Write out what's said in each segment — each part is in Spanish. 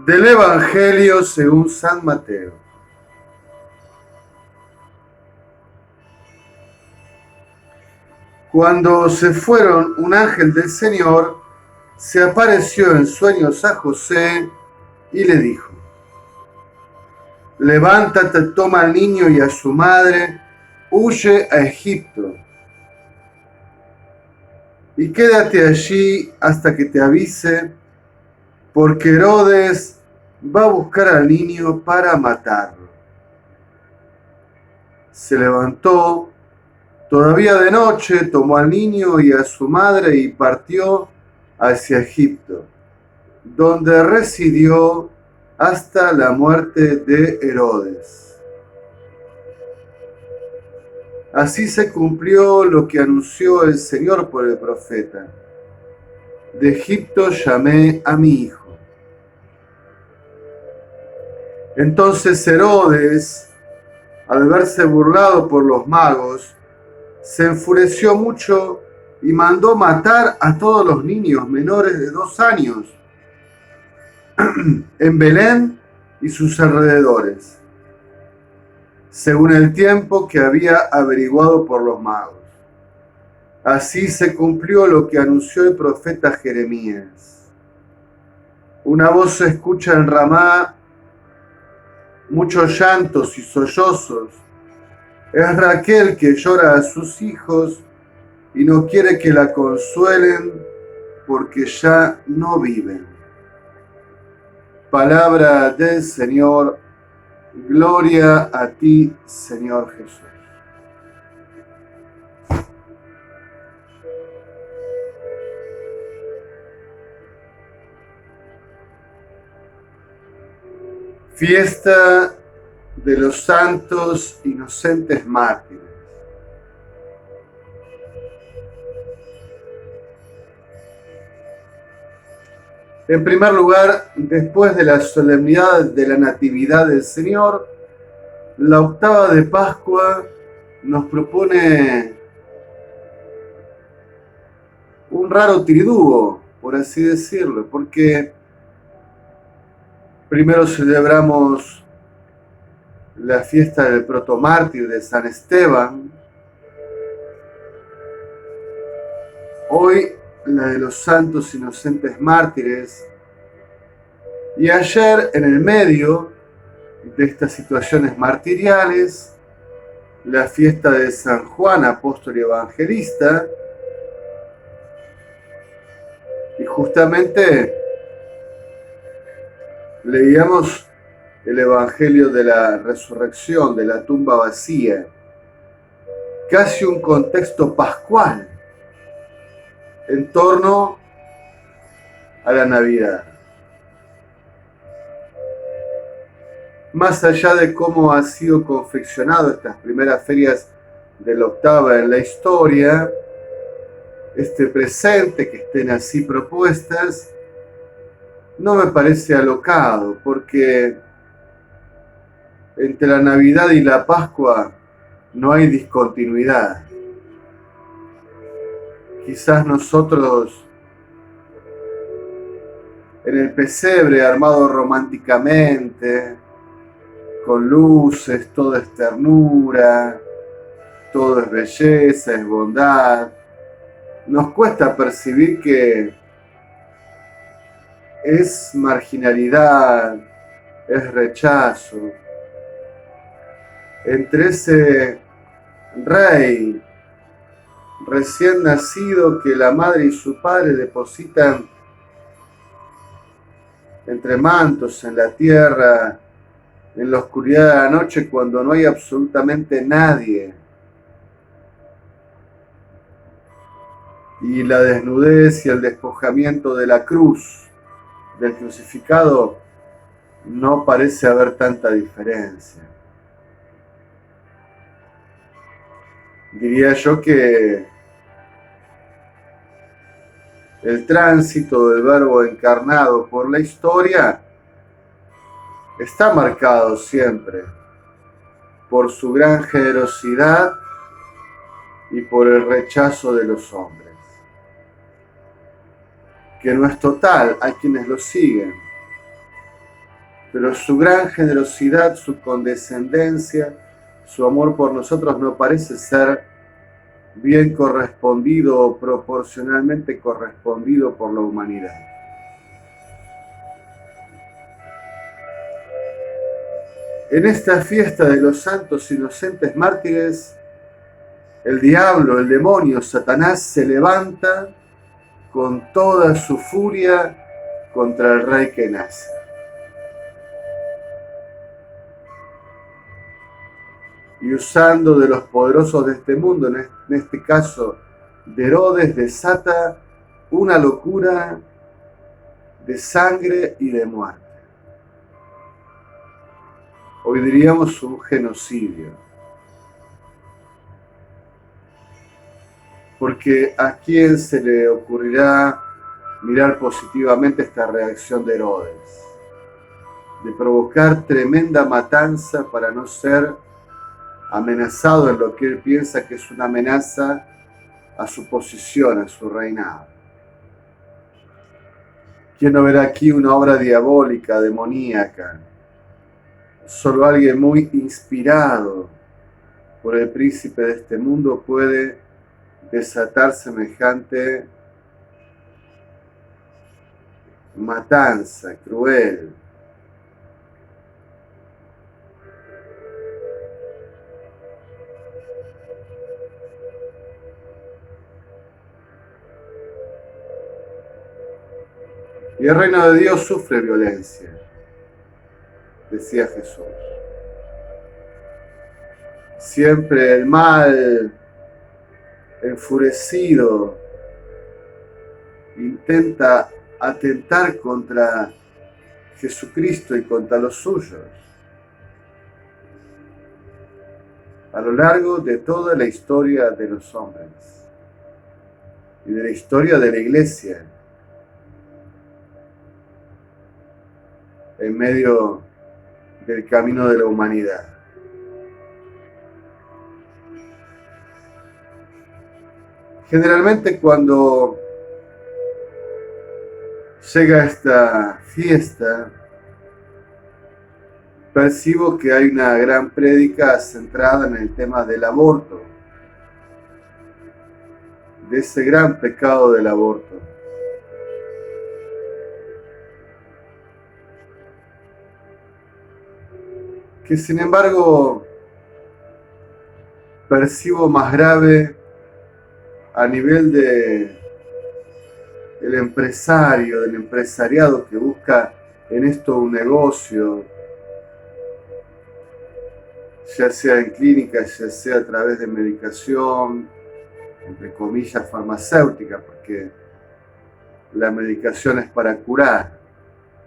Del Evangelio según San Mateo. Cuando se fueron, un ángel del Señor se apareció en sueños a José y le dijo: levántate, toma al niño y a su madre, huye a Egipto y quédate allí hasta que te avise, porque Herodes va a buscar al niño para matarlo. Se levantó todavía de noche, tomó al niño y a su madre y partió hacia Egipto, donde residió hasta la muerte de Herodes. Así se cumplió lo que anunció el Señor por el profeta: de Egipto llamé a mi hijo. Entonces Herodes, al verse burlado por los magos, se enfureció mucho y mandó matar a todos los niños menores de 2 años en Belén y sus alrededores, según el tiempo que había averiguado por los magos. Así se cumplió lo que anunció el profeta Jeremías. Una voz se escucha en Ramá, muchos llantos y sollozos. Es Raquel que llora a sus hijos y no quiere que la consuelen porque ya no viven. Palabra del Señor. Gloria a ti, Señor Jesús. Fiesta de los santos inocentes mártires. En primer lugar, después de la solemnidad de la Natividad del Señor, la octava de Pascua nos propone un raro triduo, por así decirlo, porque primero celebramos la fiesta del protomártir de San Esteban, hoy la de los santos inocentes mártires, y ayer, en el medio de estas situaciones martiriales, la fiesta de San Juan, apóstol y evangelista, y justamente leíamos el Evangelio de la resurrección, de la tumba vacía, casi un contexto pascual en torno a la Navidad. Más allá de cómo ha sido confeccionado estas primeras ferias de la octava en la historia, este presente, que estén así propuestas, no me parece alocado, porque entre la Navidad y la Pascua no hay discontinuidad. Quizás nosotros, en el pesebre armado románticamente, con luces, todo es ternura, todo es belleza, es bondad, nos cuesta percibir que es marginalidad, es rechazo. Entre ese rey recién nacido que la madre y su padre depositan entre mantos en la tierra, en la oscuridad de la noche, cuando no hay absolutamente nadie, y la desnudez y el despojamiento de la cruz, del crucificado, no parece haber tanta diferencia. Diría yo que el tránsito del Verbo encarnado por la historia está marcado siempre por su gran generosidad y por el rechazo de los hombres, que no es total, hay quienes lo siguen, pero su gran generosidad, su condescendencia, su amor por nosotros no parece ser bien correspondido o proporcionalmente correspondido por la humanidad. En esta fiesta de los santos inocentes mártires, el diablo, el demonio, Satanás, se levanta con toda su furia contra el rey que nace. Y usando de los poderosos de este mundo, en este caso de Herodes, desata una locura de sangre y de muerte. Hoy diríamos un genocidio. Porque ¿a quién se le ocurrirá mirar positivamente esta reacción de Herodes? De provocar tremenda matanza para no ser amenazado en lo que él piensa que es una amenaza a su posición, a su reinado. ¿Quién no verá aquí una obra diabólica, demoníaca? Solo alguien muy inspirado por el príncipe de este mundo puede desatar semejante matanza cruel. Y el reino de Dios sufre violencia, decía Jesús. Siempre el mal, enfurecido, intenta atentar contra Jesucristo y contra los suyos. A lo largo de toda la historia de los hombres y de la historia de la Iglesia, en medio del camino de la humanidad. Generalmente cuando llega esta fiesta, percibo que hay una gran prédica centrada en el tema del aborto, de ese gran pecado del aborto. Que sin embargo percibo más grave a nivel del empresario, del empresariado que busca en esto un negocio, ya sea en clínicas, ya sea a través de medicación, entre comillas farmacéutica, porque la medicación es para curar,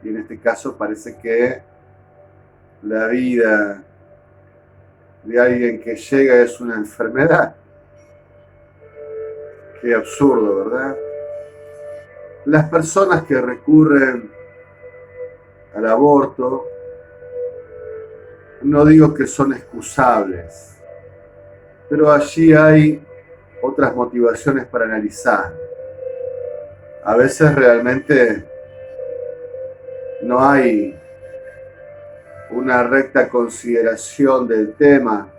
y en este caso parece que la vida de alguien que llega es una enfermedad. Qué absurdo, ¿verdad? Las personas que recurren al aborto, no digo que son excusables, pero allí hay otras motivaciones para analizar. A veces realmente no hay una recta consideración del tema,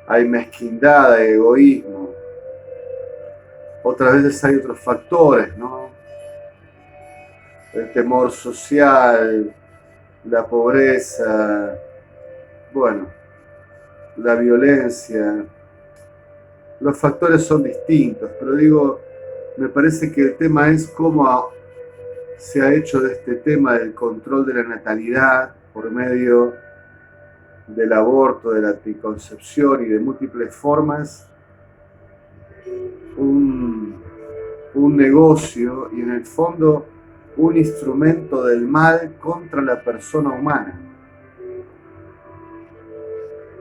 hay mezquindad, hay egoísmo. Otras veces hay otros factores, ¿no? El temor social, la pobreza, bueno, la violencia. Los factores son distintos, pero digo, me parece que el tema es cómo se ha hecho de este tema del control de la natalidad por medio del aborto, de la anticoncepción y de múltiples formas, un negocio y en el fondo un instrumento del mal contra la persona humana.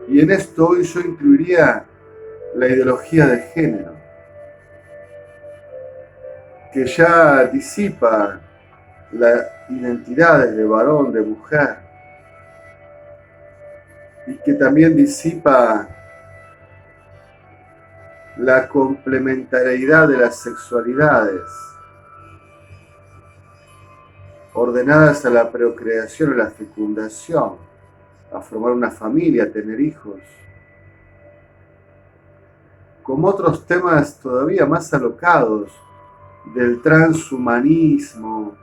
Y en esto hoy yo incluiría la ideología de género, que ya disipa las identidades de varón, de mujer, y que también disipa la complementariedad de las sexualidades. ordenadas a la procreación, a la fecundación, a formar una familia, a tener hijos, como otros temas todavía más alocados del transhumanismo,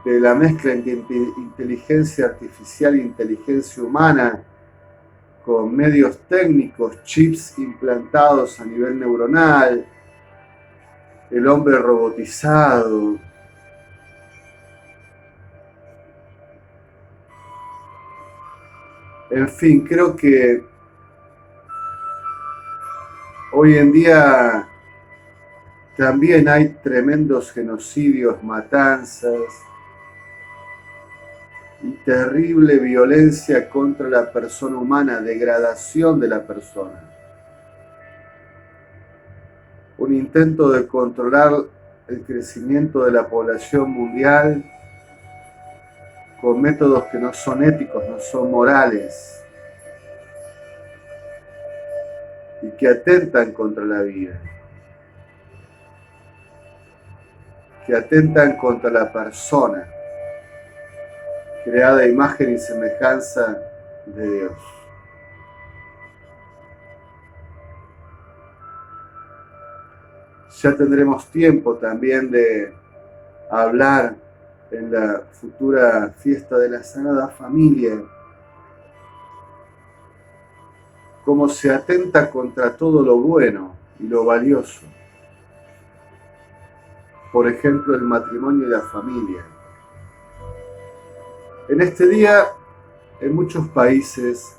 de la mezcla entre inteligencia artificial e inteligencia humana, con medios técnicos, chips implantados a nivel neuronal, el hombre robotizado. En fin, creo que hoy en día también hay tremendos genocidios, matanzas y terrible violencia contra la persona humana, degradación de la persona. Un intento de controlar el crecimiento de la población mundial con métodos que no son éticos, no son morales y que atentan contra la vida, que atentan contra la persona, creada a imagen y semejanza de Dios. Ya tendremos tiempo también de hablar en la futura fiesta de la Sagrada Familia cómo se atenta contra todo lo bueno y lo valioso. Por ejemplo, el matrimonio y la familia. En este día, en muchos países,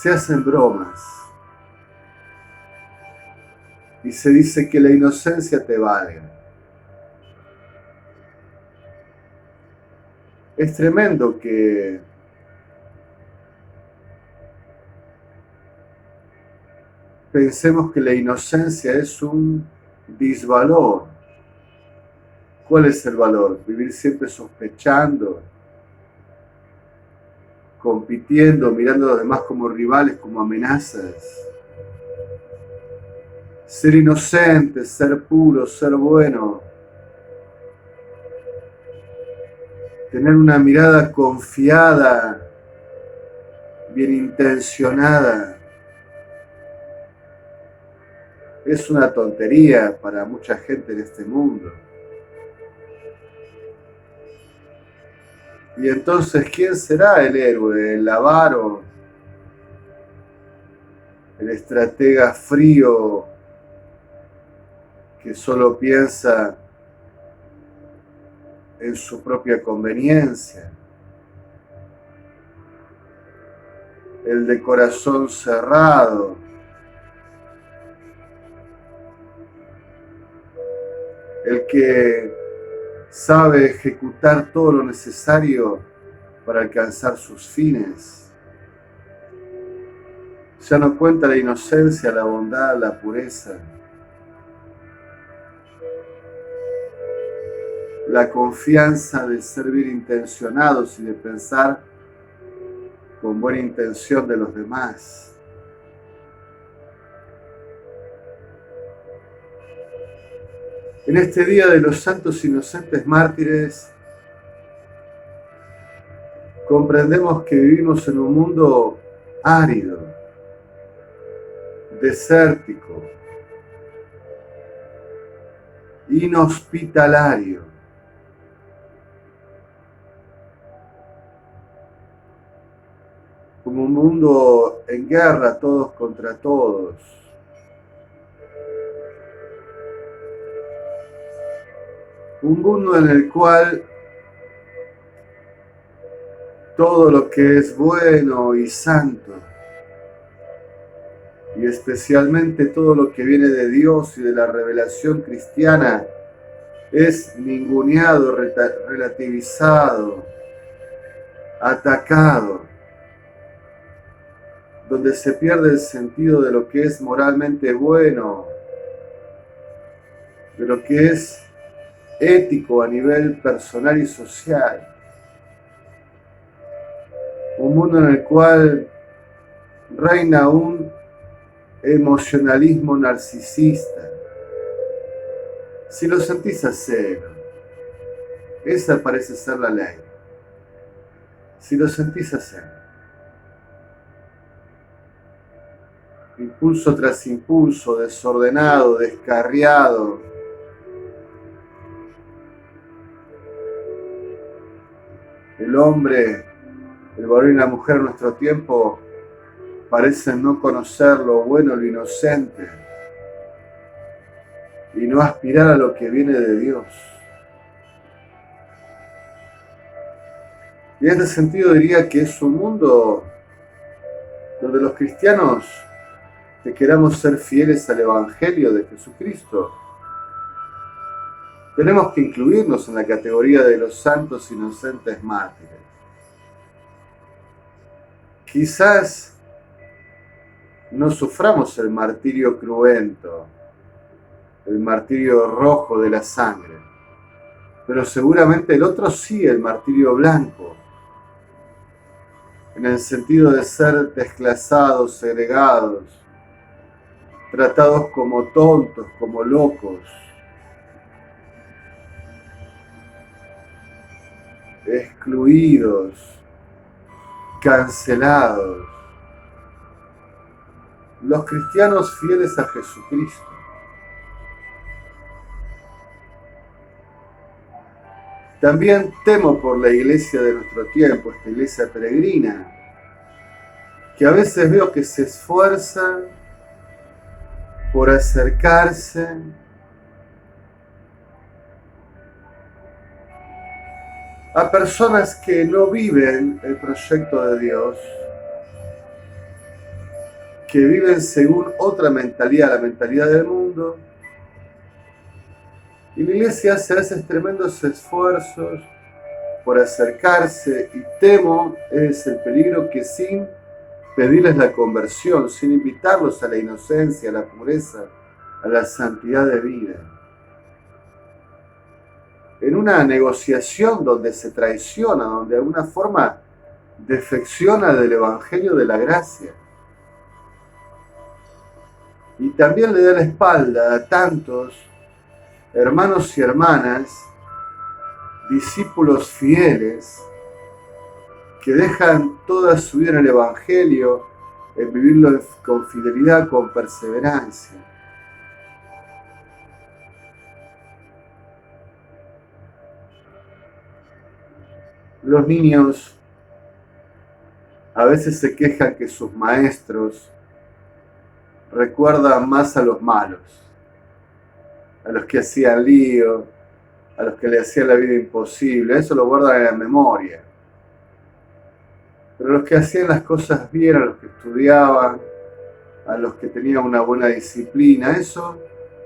se hacen bromas y se dice que la inocencia te valga. Es tremendo que pensemos que la inocencia es un disvalor. ¿Cuál es el valor? Vivir siempre sospechando, compitiendo, mirando a los demás como rivales, como amenazas. Ser inocente, ser puro, ser bueno. Tener una mirada confiada, bien intencionada. Es una tontería para mucha gente en este mundo. Y entonces, ¿quién será el héroe? ¿El avaro? ¿El estratega frío que solo piensa en su propia conveniencia? ¿El de corazón cerrado? ¿El que sabe ejecutar todo lo necesario para alcanzar sus fines? Ya no cuenta la inocencia, la bondad, la pureza, la confianza de ser bien intencionados y de pensar con buena intención de los demás. En este día de los santos inocentes mártires, comprendemos que vivimos en un mundo árido, desértico, inhospitalario. Como un mundo en guerra, todos contra todos. Un mundo en el cual todo lo que es bueno y santo, y especialmente todo lo que viene de Dios y de la revelación cristiana, es ninguneado, relativizado, atacado, donde se pierde el sentido de lo que es moralmente bueno, de lo que es ético a nivel personal y social. Un mundo en el cual reina un emocionalismo narcisista. Si lo sentís, hacelo. Esa parece ser la ley. Si lo sentís hacer, impulso tras impulso, desordenado, descarriado, el hombre, el varón y la mujer en nuestro tiempo parecen no conocer lo bueno, lo inocente, y no aspirar a lo que viene de Dios. Y en este sentido diría que es un mundo donde los cristianos que queramos ser fieles al Evangelio de Jesucristo, tenemos que incluirnos en la categoría de los santos inocentes mártires. Quizás no suframos el martirio cruento, el martirio rojo de la sangre, pero seguramente el otro sí, el martirio blanco, en el sentido de ser desclasados, segregados, tratados como tontos, como locos, excluidos, cancelados. Los cristianos fieles a Jesucristo. También temo por la iglesia de nuestro tiempo, esta iglesia peregrina, que a veces veo que se esfuerza por acercarse a personas que no viven el proyecto de Dios, que viven según otra mentalidad, la mentalidad del mundo. Y la iglesia hace a veces tremendos esfuerzos por acercarse, y temo es el peligro que sin pedirles la conversión, sin invitarlos a la inocencia, a la pureza, a la santidad de vida, en una negociación donde se traiciona, donde de alguna forma defecciona del Evangelio de la gracia. Y también le da la espalda a tantos hermanos y hermanas, discípulos fieles, que dejan toda su vida en el Evangelio, en vivirlo con fidelidad, con perseverancia. Los niños a veces se quejan que sus maestros recuerdan más a los malos, a los que hacían lío, a los que le hacían la vida imposible. Eso lo guardan en la memoria. Pero los que hacían las cosas bien, a los que estudiaban, a los que tenían una buena disciplina, eso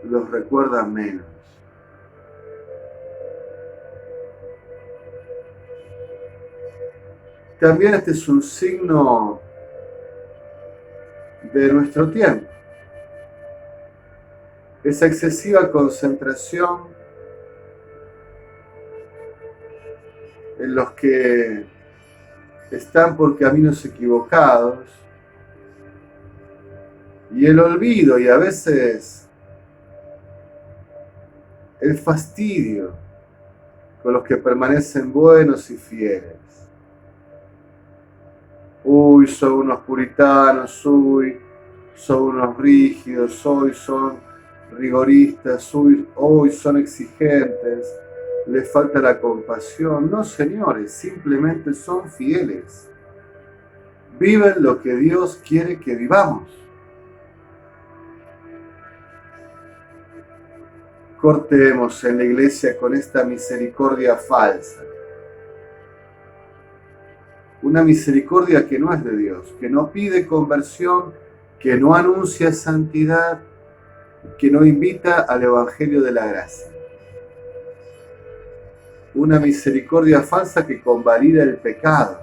los recuerdan menos. También este es un signo de nuestro tiempo. Esa excesiva concentración en los que están por caminos equivocados, y el olvido y a veces el fastidio con los que permanecen buenos y fieles. Uy, son unos puritanos, uy, son unos rígidos, hoy son rigoristas, hoy son exigentes, les falta la compasión. No, señores, simplemente son fieles. Viven lo que Dios quiere que vivamos. Cortemos en la iglesia con esta misericordia falsa. Una misericordia que no es de Dios, que no pide conversión, que no anuncia santidad, que no invita al Evangelio de la gracia. Una misericordia falsa que convalida el pecado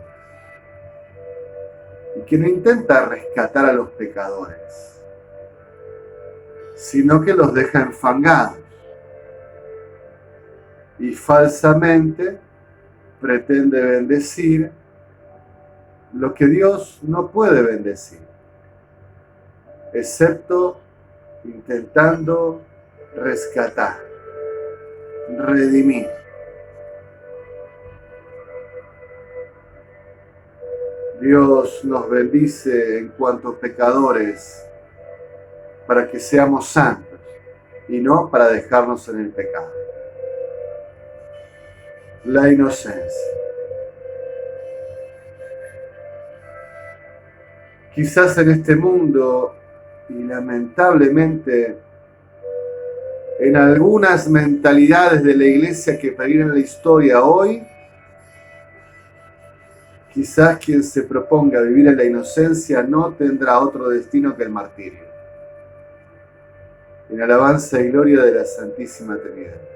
y que no intenta rescatar a los pecadores, sino que los deja enfangados y falsamente pretende bendecir lo que Dios no puede bendecir, excepto intentando rescatar, redimir. Dios nos bendice en cuanto pecadores para que seamos santos y no para dejarnos en el pecado. La inocencia. Quizás en este mundo, y lamentablemente en algunas mentalidades de la iglesia que peregrinan la historia hoy, quizás quien se proponga vivir en la inocencia no tendrá otro destino que el martirio. En alabanza y gloria de la Santísima Trinidad.